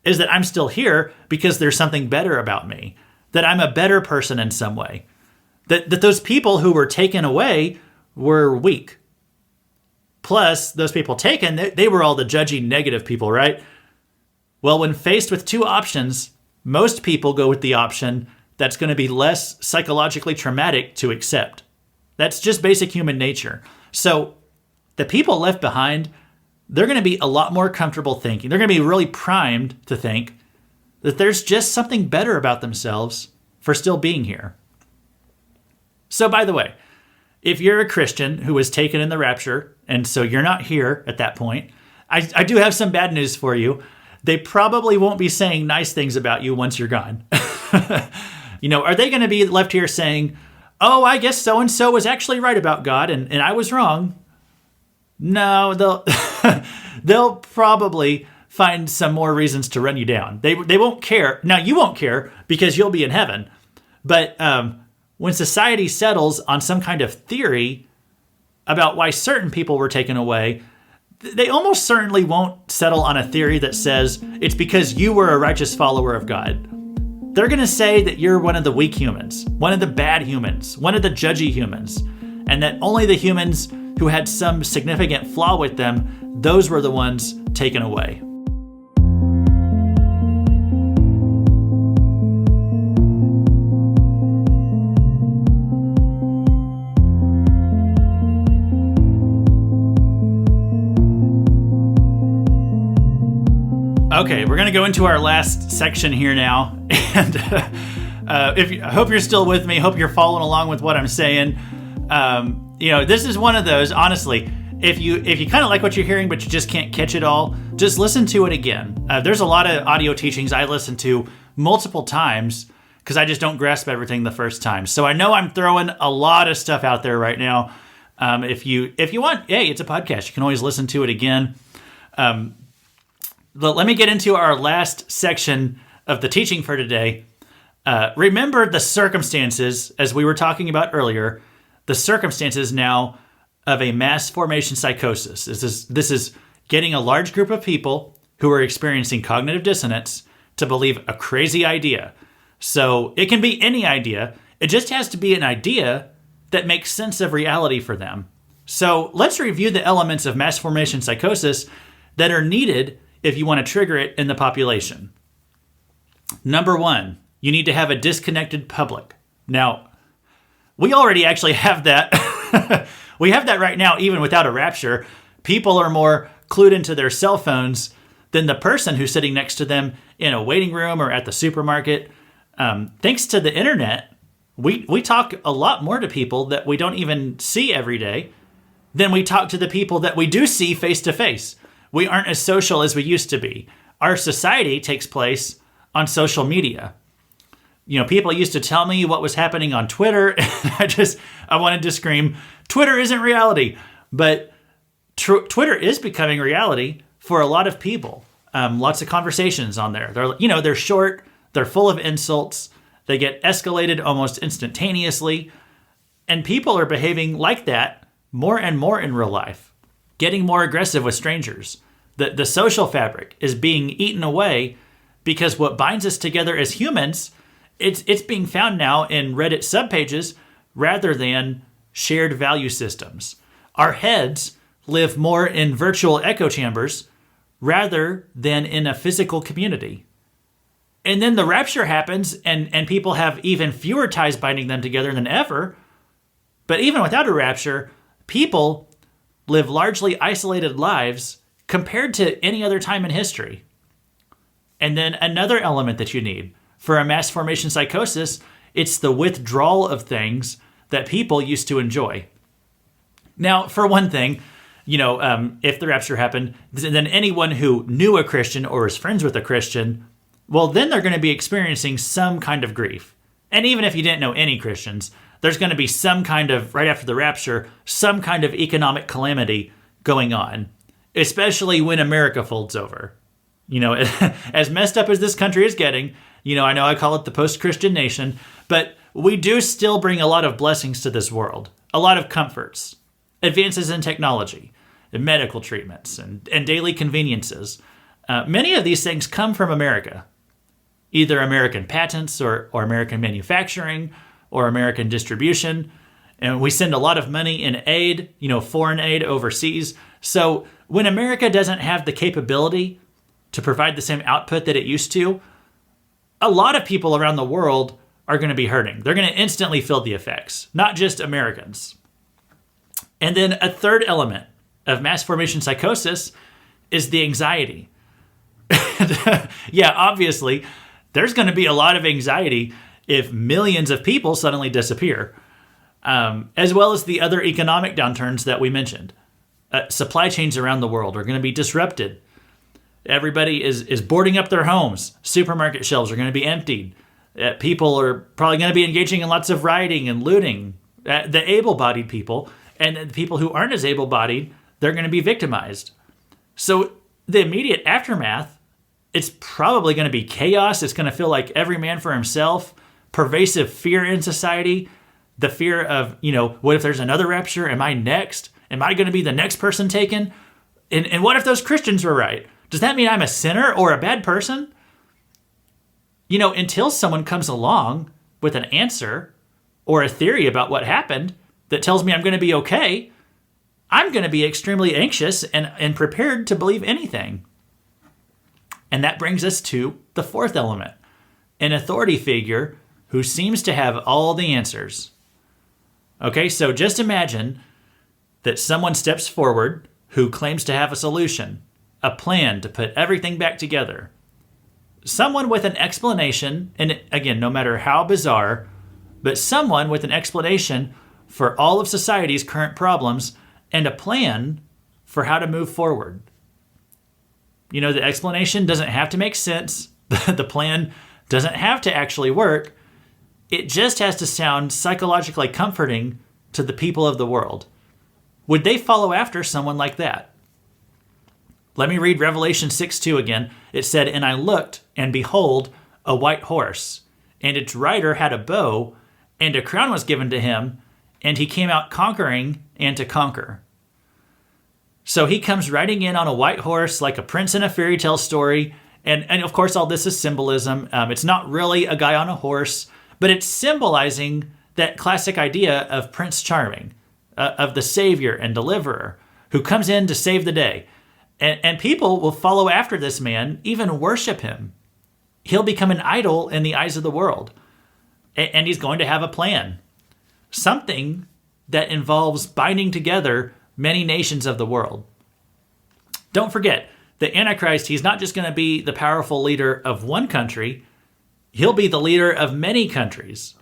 is that I'm still here because there's something better about me, that I'm a better person in some way, that those people who were taken away were weak. Plus, those people taken, they were all the judgy negative people, right? Well, when faced with 2 options, most people go with the option that's going to be less psychologically traumatic to accept. That's just basic human nature. So the people left behind, they're going to be a lot more comfortable thinking. They're going to be really primed to think that there's just something better about themselves for still being here. So by the way, if you're a Christian who was taken in the rapture, and so you're not here at that point, I do have some bad news for you. They probably won't be saying nice things about you once you're gone. Are they going to be left here saying, oh, I guess so-and-so was actually right about God and I was wrong? No, they'll probably find some more reasons to run you down. They won't care. Now, you won't care because you'll be in heaven. But when society settles on some kind of theory about why certain people were taken away, they almost certainly won't settle on a theory that says it's because you were a righteous follower of God. They're going to say that you're one of the weak humans, one of the bad humans, one of the judgy humans, and that only the humans who had some significant flaw with them, those were the ones taken away. Okay, we're going to go into our last section here now, and I hope you're still with me. Hope you're following along with what I'm saying. This is one of those. Honestly, if you kind of like what you're hearing, but you just can't catch it all, just listen to it again. There's a lot of audio teachings I listen to multiple times because I just don't grasp everything the first time. So I know I'm throwing a lot of stuff out there right now. If you want, hey, it's a podcast. You can always listen to it again. But let me get into our last section of the teaching for today. Remember the circumstances, as we were talking about earlier, the circumstances now of a mass formation psychosis. This is getting a large group of people who are experiencing cognitive dissonance to believe a crazy idea. So it can be any idea. It just has to be an idea that makes sense of reality for them. So let's review the elements of mass formation psychosis that are needed if you want to trigger it in the population. Number one, you need to have a disconnected public. Now, we already actually have that. We have that right now, even without a rapture. People are more clued into their cell phones than the person who's sitting next to them in a waiting room or at the supermarket. Thanks to the internet, we talk a lot more to people that we don't even see every day than we talk to the people that we do see face to face. We aren't as social as we used to be. Our society takes place on social media. People used to tell me what was happening on Twitter, and I wanted to scream, Twitter isn't reality. But Twitter is becoming reality for a lot of people. Lots of conversations on there. They're short, they're full of insults, they get escalated almost instantaneously, and people are behaving like that more and more in real life. Getting more aggressive with strangers. The social fabric is being eaten away because what binds us together as humans, it's being found now in Reddit subpages rather than shared value systems. Our heads live more in virtual echo chambers rather than in a physical community. And then the rapture happens and people have even fewer ties binding them together than ever. But even without a rapture, people live largely isolated lives compared to any other time in history. And then another element that you need for a mass formation psychosis, it's the withdrawal of things that people used to enjoy. Now, for one thing, if the rapture happened, then anyone who knew a Christian or is friends with a Christian, well, then they're going to be experiencing some kind of grief. And even if you didn't know any Christians, there's going to be some kind of, right after the rapture, some kind of economic calamity going on, especially when America folds over. As messed up as this country is getting, I know I call it the post-Christian nation, but we do still bring a lot of blessings to this world, a lot of comforts, advances in technology, and medical treatments, and daily conveniences. Many of these things come from America, either American patents or American manufacturing, or American distribution. And we send a lot of money in aid, foreign aid overseas. So when America doesn't have the capability to provide the same output that it used to, a lot of people around the world are going to be hurting. They're going to instantly feel the effects, not just Americans. And then a third element of mass formation psychosis is the anxiety. Yeah, obviously, there's going to be a lot of anxiety if millions of people suddenly disappear, as well as the other economic downturns that we mentioned. Supply chains around the world are going to be disrupted. Everybody is boarding up their homes. Supermarket shelves are going to be emptied. People are probably going to be engaging in lots of rioting and looting. The able-bodied people and the people who aren't as able-bodied, they're going to be victimized. So the immediate aftermath, it's probably going to be chaos. It's going to feel like every man for himself. Pervasive fear in society, the fear of, what if there's another rapture? Am I next? Am I going to be the next person taken? And what if those Christians were right? Does that mean I'm a sinner or a bad person? Until someone comes along with an answer or a theory about what happened that tells me I'm going to be okay, I'm going to be extremely anxious and prepared to believe anything. And that brings us to the fourth element, an authority figure who seems to have all the answers. Okay, so just imagine that someone steps forward who claims to have a solution, a plan to put everything back together. Someone with an explanation, and again, no matter how bizarre, but someone with an explanation for all of society's current problems and a plan for how to move forward. The explanation doesn't have to make sense. The plan doesn't have to actually work. It just has to sound psychologically comforting to the people of the world. Would they follow after someone like that? Let me read Revelation 6:2 again. It said, "And I looked, and behold, a white horse, and its rider had a bow, and a crown was given to him, and he came out conquering and to conquer." So he comes riding in on a white horse like a prince in a fairy tale story. And of course, all this is symbolism. It's not really a guy on a horse, but it's symbolizing that classic idea of Prince Charming, of the savior and deliverer who comes in to save the day. And people will follow after this man, even worship him. He'll become an idol in the eyes of the world. And he's going to have a plan. Something that involves binding together many nations of the world. Don't forget, the Antichrist, he's not just going to be the powerful leader of one country. He'll be the leader of many countries,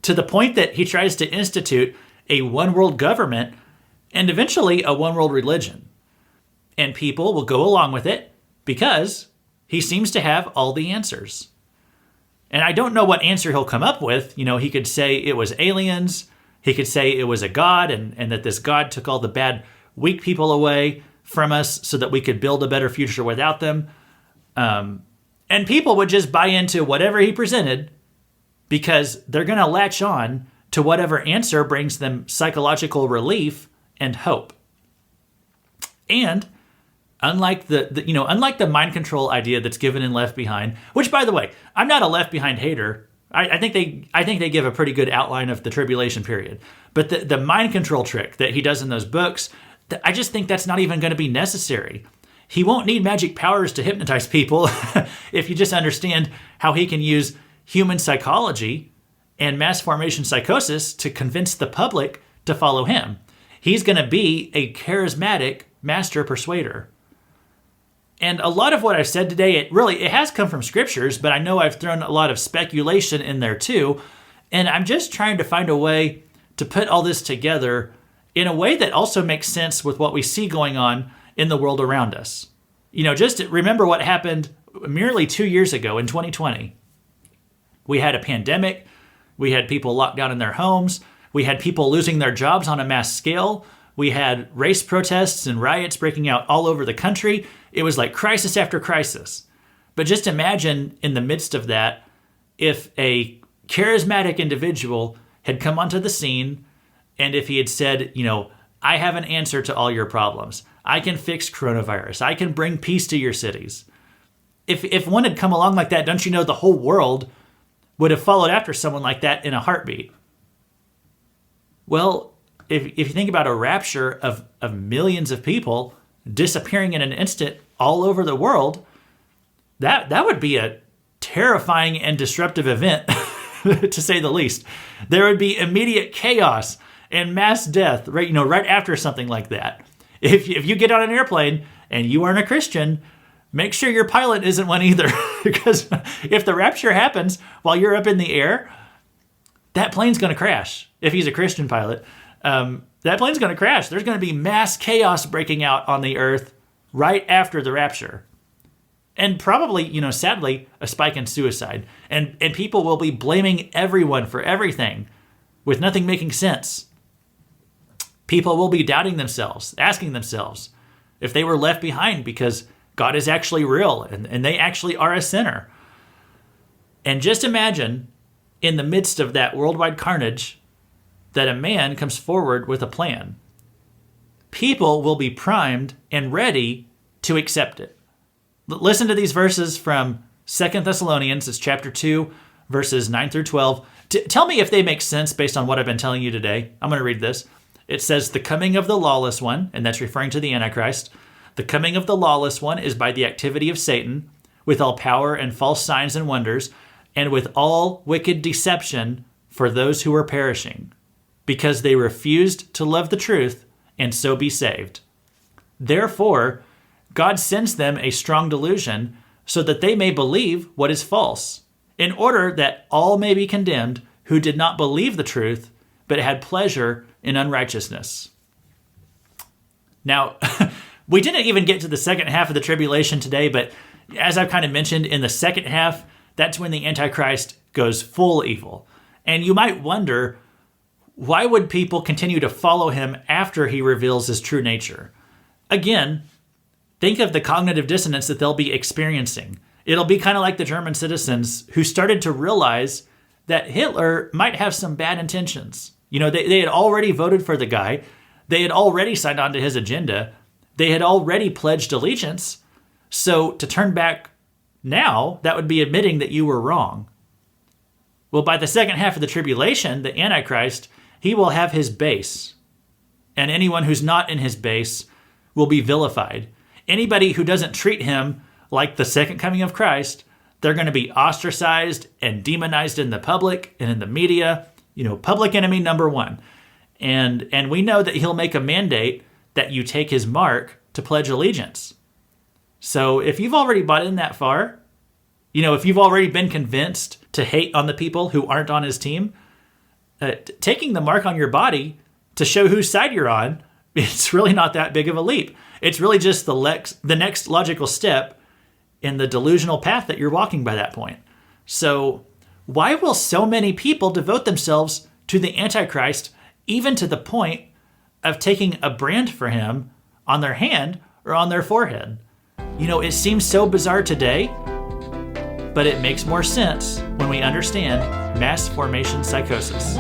to the point that he tries to institute a one-world government and eventually a one-world religion. And people will go along with it because he seems to have all the answers. And I don't know what answer he'll come up with. He could say it was aliens. He could say it was a god and that this god took all the bad, weak people away from us so that we could build a better future without them. And people would just buy into whatever he presented because they're going to latch on to whatever answer brings them psychological relief and hope. And unlike the mind control idea that's given in Left Behind, which, by the way, I'm not a Left Behind hater. I think they give a pretty good outline of the tribulation period. But the mind control trick that he does in those books, I just think that's not even going to be necessary. He won't need magic powers to hypnotize people if you just understand how he can use human psychology and mass formation psychosis to convince the public to follow him. He's going to be a charismatic master persuader. And a lot of what I've said today, it has come from scriptures, but I know I've thrown a lot of speculation in there too. And I'm just trying to find a way to put all this together in a way that also makes sense with what we see going on in the world around us. Just remember what happened merely 2 years ago in 2020. We had a pandemic. We had people locked down in their homes. We had people losing their jobs on a mass scale. We had race protests and riots breaking out all over the country. It was like crisis after crisis. But just imagine in the midst of that, if a charismatic individual had come onto the scene and if he had said, I have an answer to all your problems. I can fix coronavirus. I can bring peace to your cities. If one had come along like that, don't you know the whole world would have followed after someone like that in a heartbeat? Well, if you think about a rapture of millions of people disappearing in an instant all over the world, that would be a terrifying and disruptive event, to say the least. There would be immediate chaos and mass death, right after something like that. If you get on an airplane and you aren't a Christian, make sure your pilot isn't one either, because if the rapture happens while you're up in the air, that plane's going to crash. If he's a Christian pilot, that plane's going to crash. There's going to be mass chaos breaking out on the earth right after the rapture. And probably, sadly, a spike in suicide. And people will be blaming everyone for everything with nothing making sense. People will be doubting themselves, asking themselves if they were left behind because God is actually real and they actually are a sinner. And just imagine, in the midst of that worldwide carnage, that a man comes forward with a plan. people will be primed and ready to accept it. Listen to these verses from 2 Thessalonians, it's chapter 2, verses 9 through 12. Tell me if they make sense based on what I've been telling you today. I'm going to read this. It says, the coming of the lawless one, and that's referring to the Antichrist. The coming of the lawless one is by the activity of Satan, with all power and false signs and wonders, and with all wicked deception for those who are perishing, because they refused to love the truth and so be saved. Therefore, God sends them a strong delusion so that they may believe what is false, in order that all may be condemned who did not believe the truth, but had pleasure in unrighteousness. Now, we didn't even get to the second half of the tribulation today, but as I've kind of mentioned, in the second half, that's when the Antichrist goes full evil. And you might wonder, why would people continue to follow him after he reveals his true nature? Again, think of the cognitive dissonance that they'll be experiencing. It'll be kind of like the German citizens who started to realize that Hitler might have some bad intentions. You know, they had already voted for the guy. They had already signed on to his agenda. They had already pledged allegiance. So to turn back now, that would be admitting that you were wrong. Well, by the second half of the tribulation, the Antichrist, he will have his base. And anyone who's not in his base will be vilified. Anybody who doesn't treat him like the second coming of Christ, they're going to be ostracized and demonized in the public and in the media. You know, public enemy number one. And we know that he'll make a mandate that you take his mark to pledge allegiance. So if you've already bought in that far, you know, if you've already been convinced to hate on the people who aren't on his team, taking the mark on your body to show whose side you're on, it's really not that big of a leap. It's really just the next logical step in the delusional path that you're walking by that point. So why will so many people devote themselves to the Antichrist, even to the point of taking a brand for him on their hand or on their forehead? You know, it seems so bizarre today, but it makes more sense when we understand Mass Formation Psychosis.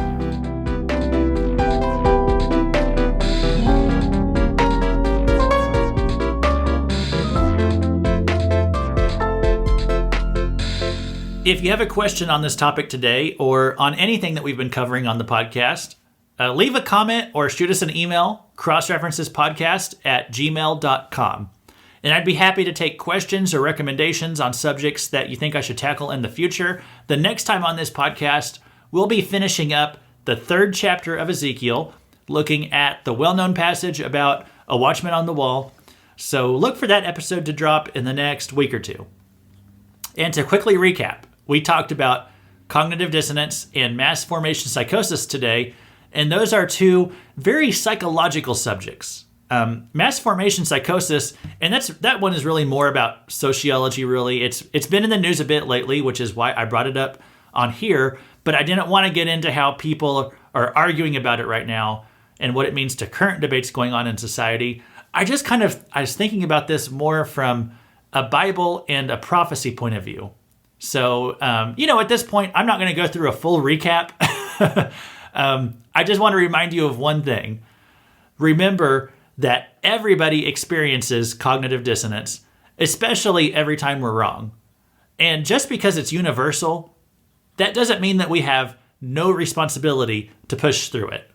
If you have a question on this topic today or on anything that we've been covering on the podcast, leave a comment or shoot us an email, crossreferencespodcast@gmail.com. And I'd be happy to take questions or recommendations on subjects that you think I should tackle in the future. The next time on this podcast, we'll be finishing up the 3rd chapter of Ezekiel, looking at the well-known passage about a watchman on the wall. So look for that episode to drop in the next week or two. And to quickly recap, we talked about cognitive dissonance and mass formation psychosis today, and those are two very psychological subjects. Mass formation psychosis, and that one is really more about sociology, really. It's been in the news a bit lately, which is why I brought it up on here, but I didn't want to get into how people are arguing about it right now and what it means to current debates going on in society. I was thinking about this more from a Bible and a prophecy point of view. So, at this point, I'm not going to go through a full recap. I just want to remind you of one thing. Remember that everybody experiences cognitive dissonance, especially every time we're wrong. And just because it's universal, that doesn't mean that we have no responsibility to push through it.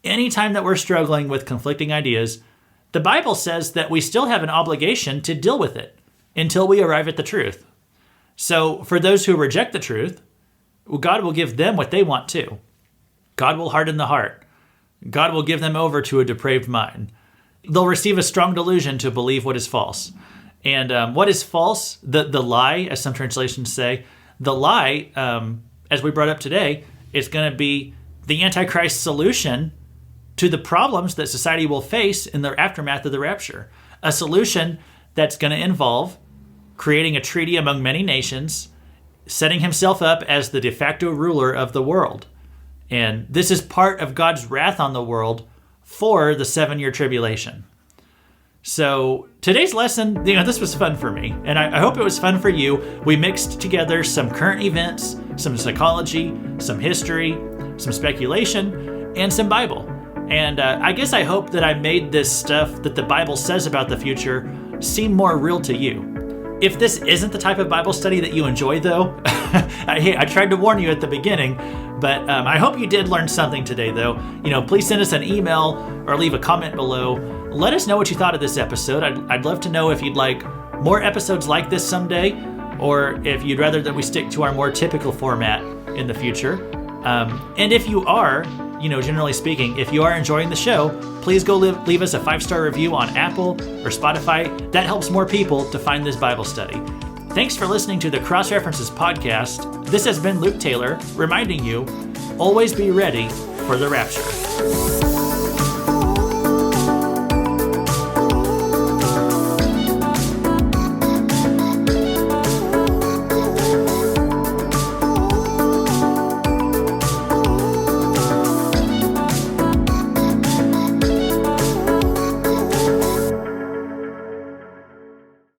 Anytime that we're struggling with conflicting ideas, the Bible says that we still have an obligation to deal with it until we arrive at the truth. So for those who reject the truth, God will give them what they want too. God will harden the heart. God will give them over to a depraved mind. They'll receive a strong delusion to believe what is false. And what is false? The lie, as some translations say, the lie, as we brought up today, is going to be the Antichrist solution to the problems that society will face in the aftermath of the rapture. A solution that's going to involve creating a treaty among many nations, setting himself up as the de facto ruler of the world. And this is part of God's wrath on the world for the 7-year tribulation. So today's lesson, this was fun for me, and I hope it was fun for you. We mixed together some current events, some psychology, some history, some speculation, and some Bible. And I guess I hope that I made this stuff that the Bible says about the future seem more real to you. If this isn't the type of Bible study that you enjoy, though, I tried to warn you at the beginning, but I hope you did learn something today, though. Please send us an email or leave a comment below. Let us know what you thought of this episode. I'd love to know if you'd like more episodes like this someday, or if you'd rather that we stick to our more typical format in the future. And if you are, generally speaking, if you are enjoying the show, please go leave us a 5-star review on Apple or Spotify. That helps more people to find this Bible study. Thanks for listening to the Cross References podcast. This has been Luke Taylor reminding you, always be ready for the rapture.